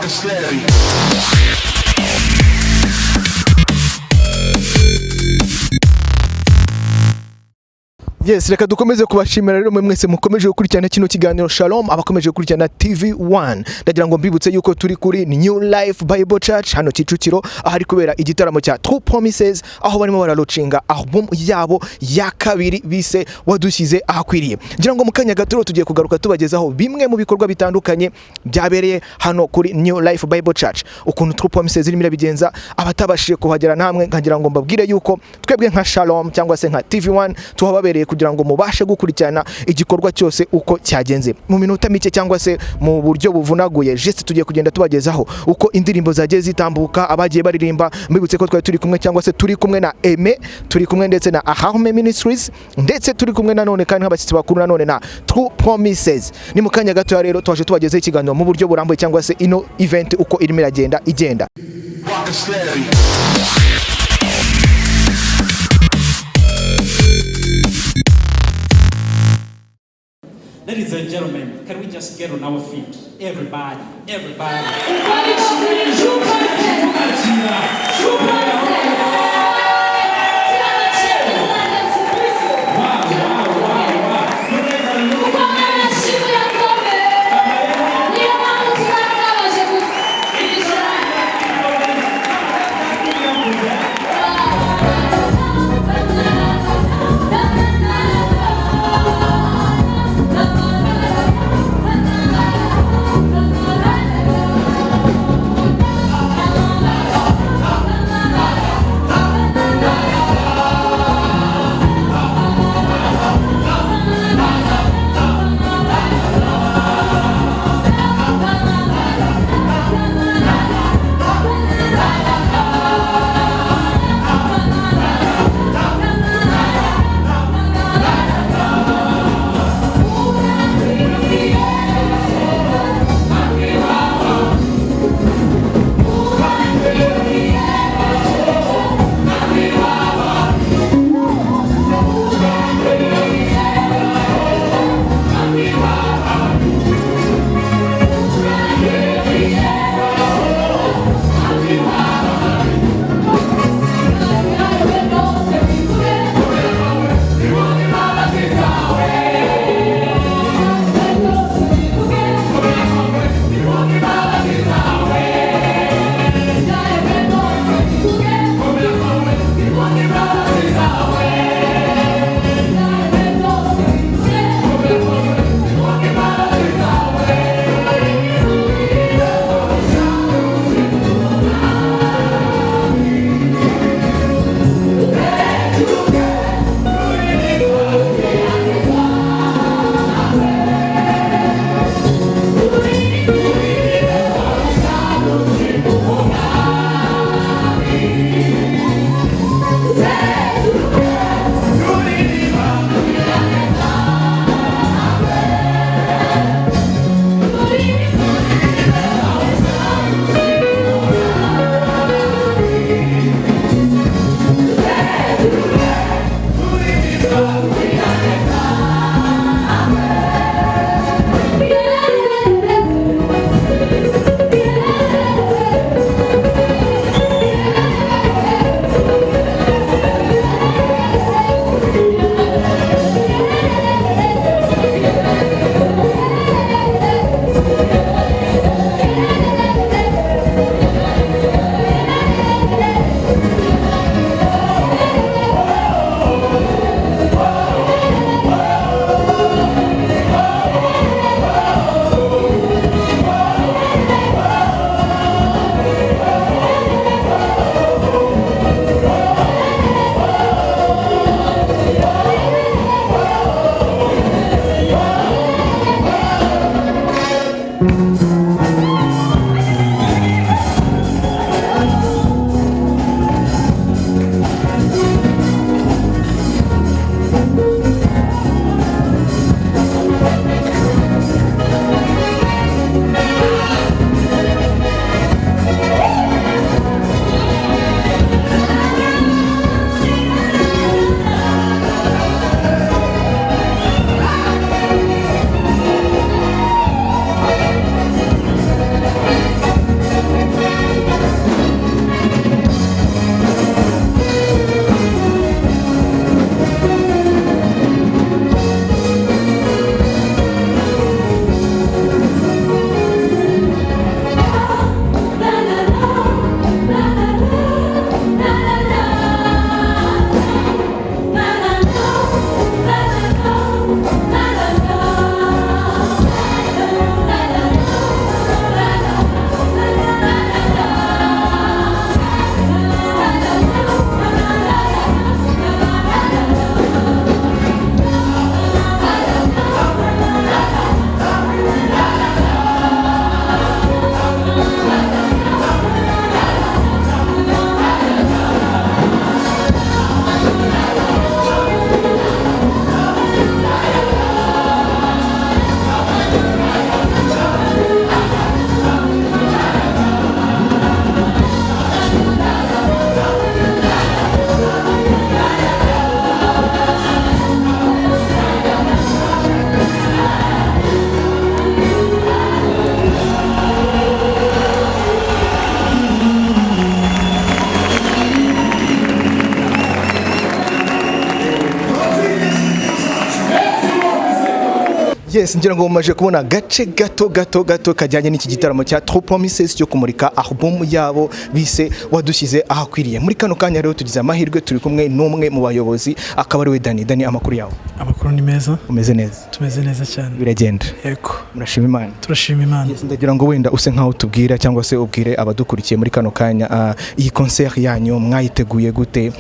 Rock steady. Yes, reka dukomeze kubashimira rero mwese mukomeje gukurikirana kino kiganiro Shalom abakomeje gukurikirana TV1. Ndagira ngo mbibutse yuko turi kuri New Life Bible Church hano Kicukiro ahari kubera igitaramo cya True Promises aho barimo baralocinga album yabo ya kabiri bise wadushyize ahakwiriye. Ngira ngo mukanya gato tugiye kugaruka tubagezaho bimwe mu bikorwa bitandukanye byabereye hano kuri New Life Bible Church. Ukuntu True Promises irimo irabigenza abatabashije kuhagera namwe nkagira ngo mbabwire yuko twebwe nka Shalom cyangwa se nka TV1 tuhababereye kugira ngo mubashe gukurikirana igikorwa cyose uko cyagenze mu minota mike cyangwa se mu buryo buvunaguye. Just tugiye kugenda tubagezaho uko indirimbo zagiye zitambuka abagiye baririmba. Mbibutse ko twari turi kumwe cyangwa se turi kumwe na Aime, turi kumwe ndetse na Aharme Ministries, ndetse turi kumwe na none kandi nk'abashyitsi bakuru na none na True Promises. Ni mukanya gato rero twaje tubagezeho ikiganiro mu buryo burambuye cyangwa se ino event uko irimo iragenda igenda. Rock steady. Ladies and gentlemen, can we just get on our feet? Everybody, everybody. Yes, ngira ngo mumaje kubona gace gato kajyanye n'iki gitaramo cya True Promises cyo kumurika album yabo bise wadushyize ahakwiriye. Muri kano kanya rero tugize amahirwe turi kumwe n'umwe mu bayobozi akaba ari we Dani. Amakuru yawe? Amakuru ni meza. Umeze neza? Tumeze neza cyane. Biragenda? Yego. Murashima Imana? Turashima Imana. Yes, ndagira ngo wenda use nkaho tubwira cyangwa se ubwire abadukurikiye muri kano kanya iyi concert yanyu mwayiteguye gute?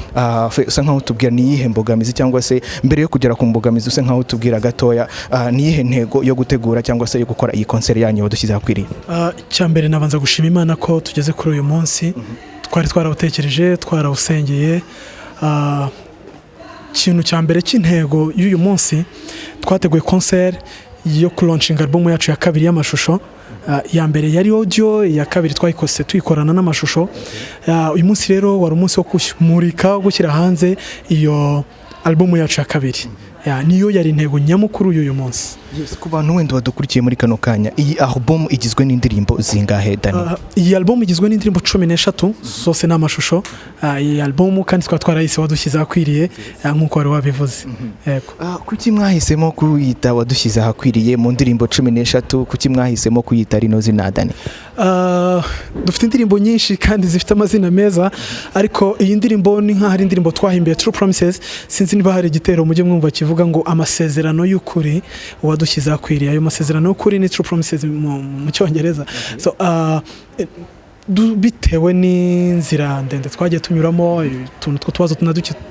Use nkaho tubwira ni yihe mbogamizi cyangwa se mbere yo kugera ku mbogamizi use nkaho tubwira gatoya ni yihe ntego yo gutegura cyangwa se yo gukora iyi concert yanyu wadushyize ahakwiriye? Cyambere nabanza gushima Imana ko tugeze kuri uyu munsi. Twari twarawutekereje, twarawusengeye. Ikintu cyambere cy'intego y'uyu munsi twateguye concert yo launching album yacu ya kabiri y'amashusho. Ya mbere yari audio, ya kabiri twayikose tuyikorana n'amashusho. Uyu munsi rero wari umunsi wo kumurika, gushyira hanze iyo album yacu ya kabiri. Niyo yari intego nyamukuru y'uyu munsi. Yes, ku bantu wenda badukurikiye muri kano kanya, iyi album igizwe n'indirimbo zingahe Dani? Iyi album igizwe n'indirimbo 13 zose n'amashusho. Iyi album kandi twarayise wadushyize ahakwiriye nk'uko wari wabivuze. Yego. Kuki mwahisemo kuyita wadushyize ahakwiriye mu ndirimbo 13? Kuki mwahisemo kuyita rino zina Dani? Dufite indirimbo nyinshi kandi zifite amazina meza, ariko iyi ndirimbo ni nk'aho ari indirimbo twahimbiye True Promises. Sinzi niba hari igitero mujye mwumva kivuga ngo amasezerano y'ukuri wadushyize ahakwiriye. Ayo masezerano y'ukuri ni True Promises mu Cyongereza. So bitewe n'inzira ndende twagiye tunyuramo, tubazo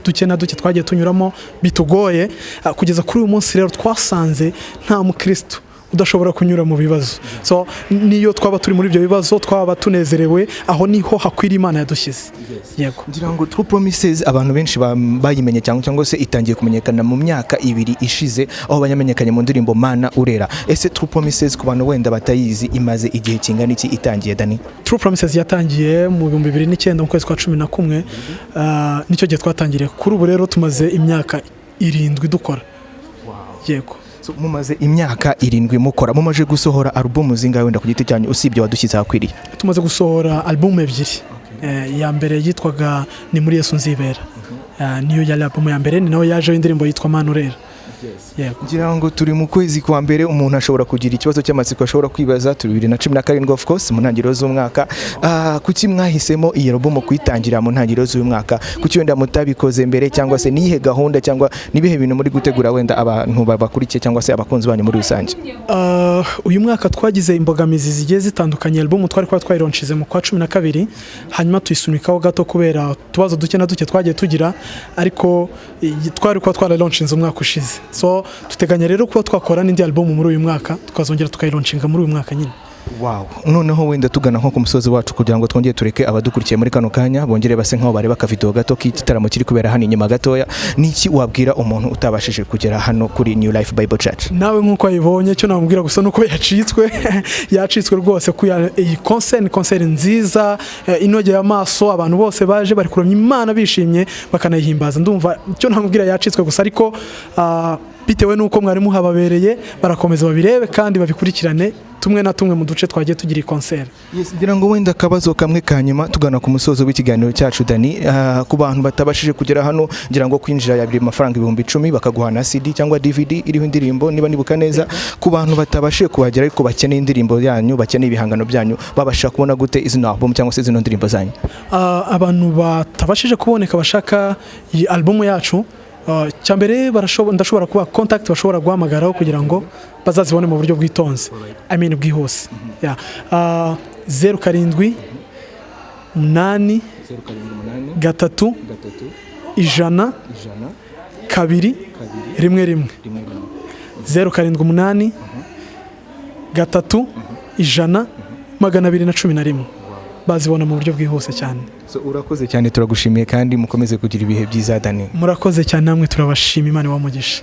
duke na duke twagiye tunyuramo bitugoye, kugeza kuri uyu munsi rero twasanze nta mukristo udashobora kunyura mu bibazo. So niyo twaba turi muri ibyo bibazo, twaba tunezerewe, aho niho hakwiriye Imana yadushyize. Yego. Ngira ngo True Promises abantu benshi bayimenye cyangwa se itangiye kumenyekana mu myaka 2 ishize, aho banyamenyekanye mu ndirimbo Mana Urera. Ese True Promises ku bantu wenda batayizi imaze igihe kingana iki itangiye Dani? True Promises yatangiye mu 2009 mu kwezi kwa 11. Nicyo gihe twatangiriye. Kuri ubu rero tumaze imyaka 7 dukora. Yego. So mumaze imyaka 7 mukora, mumaje gusohora album zingahe wenda ku giti cyanyu usibye wadushyize ahakwiriye? Tumaze gusohora album 2. Ya mbere yitwaga Ni muri Yesu nzibera. Niyo yari album ya mbere, ni nayo yaje indirimbo yitwa Mana Urera. Ngira ngo turi mu kwezi kwa mbere, umuntu ashobora kugira ikibazo cy'amatsiko, ashobora kwibaza 2017 of course mu ntangiriro z'umwaka. Kuki mwahisemo iyi album kuyitangira mu ntangiriro z'umwaka? Kuki wenda mutabikoze mbere, cyangwa se nihe gahunda cyangwa nibihe bintu muri gutegura wenda abantu babakurikiye cyangwa se abakunzi banyu muri rusange? Uyu mwaka twagize imbogamizi zigiye zitandukanye. Album twari twayironchize mu kwa 12, hanyuma tuyisunikaho gato kubera tubazo duke na duke twagiye tugira, ariko twari twararonchize umwaka ushize. So tuteganya rero kuba twakora n'indi album muri uyu mwaka, tukazongera tukayironchinga muri uyu mwaka nyine. Wow. Noneho wenda tugana nko ku musozi wacu kugira ngo twongere tureke abadukurikiye muri kano kanya bongere base nkaho bareba ka video gato k'igitaramo kiri kubera hano inyuma gatoya. Niki wabwira umuntu utabashije kugera hano kuri New Life Bible Church? Nawe nkuko ayibonye, cyo namubwira gusa nuko yacitswe rwose ku iyi concert nziza, inogeye amaso, abantu bose baje bari kuramya Imana bishimye bakanayihimbaza. Ndumva cyo namubwira yacitswe gusa, ariko bitewe nuko mwari muhababereye barakomeza babirebe kandi babikurikirane tumwe na tumwe mu duce twagiye tugira concert. Yes, ngira ngo wenda kabazo kamwe kanyuma tugana ku musozo w'ikiganiro cyacu Dani. Ku bantu batabashije kugera hano, ngira ngo kwinjira yabiri amafaranga 10,000 bakaguha na CD cyangwa DVD iriho indirimbo niba nibuka neza. Ku bantu batabashije kuhagera ariko bakeneye indirimbo yanyu, bakeneye ibihangano byanyu, babasha kubona gute izino album cyangwa se izino ndirimbo zanyu? Abantu batabashije kuboneka bashaka iyi album yacu, cyambere ndashobora kuba contact bashobora guhamagaraho kugira ngo bazazibone mu buryo bwitonze, bwihuse. 07 8 3 100 2 1 07 8 3 100 211 bazibona mu buryo bwihuse cyane. So urakoze cyane, turagushimiye kandi mukomeze kugira ibihe byiza Dani. Murakoze cyane, namwe turabashima, Imana ibamugisha.